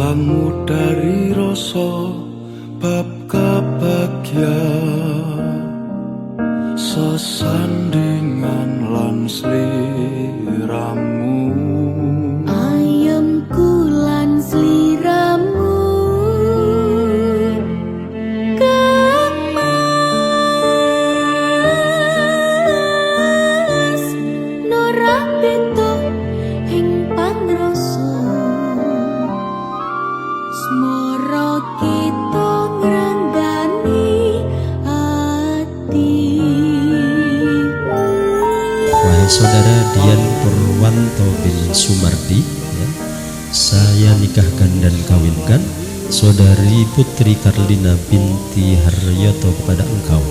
tembangmu dari rasa bab kebahagiaan sesandingan lan sliramu ayemku lan sliramu kemas nora beda ing pangrasa smara kita ngranggani ati. Wahai saudara Dian Purwanto bin Sumardi, ya, saya nikahkan dan kawinkan saudari Putri Karlina binti Haryoto kepada engkau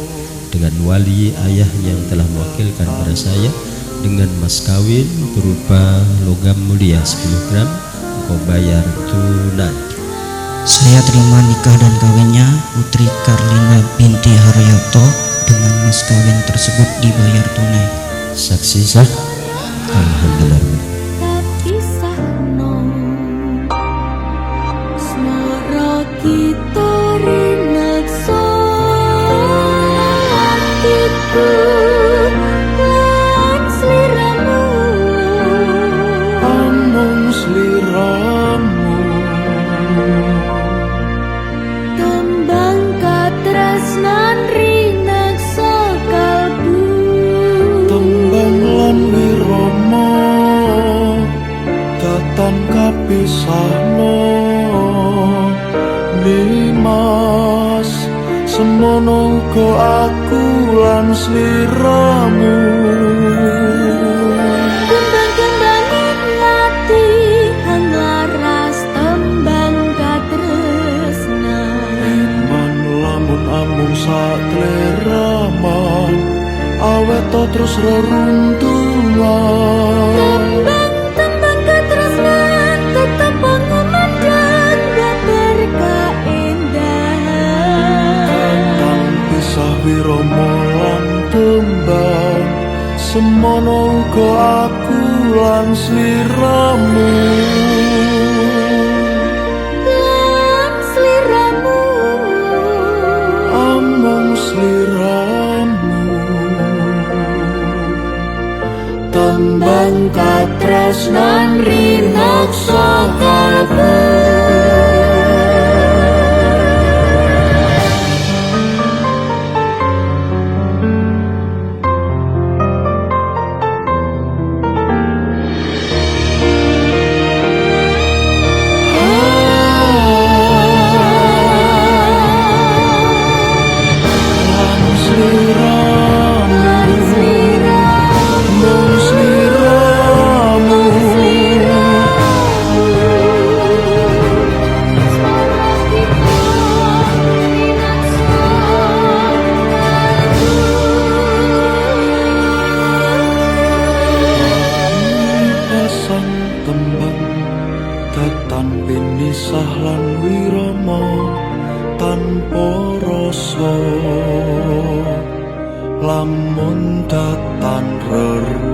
dengan wali ayah yang telah mewakilkan pada saya dengan mas kawin berupa logam mulia 10 gram, engkau bayar tunai. Saya terima nikah dan kawinnya Putri Karlina binti Haryoto dengan mas kawin tersebut dibayar tunai. Saksi sah. Alhamdulillah. Kapisahno smara kita rinekso atiku lan sliramu amung sliramu tembang katresnan rinekso kalbu tembang lan wirama datan kapisahno Nimas semono uga aku lan sliramu kembang-kembangin ati hang laras tembang katresnan iman lamun amung sakleraman awet to terus reruntuhan tembang katresnan tetap pangumandang gak berkeindahan tentang pisah wirama lan tembang semono uga aku lan sliramu lan sliramu amung sliramu tembang katresnan rinokso kalbu. Datan pinisah lan wirama tanpa rasa lamun datan reru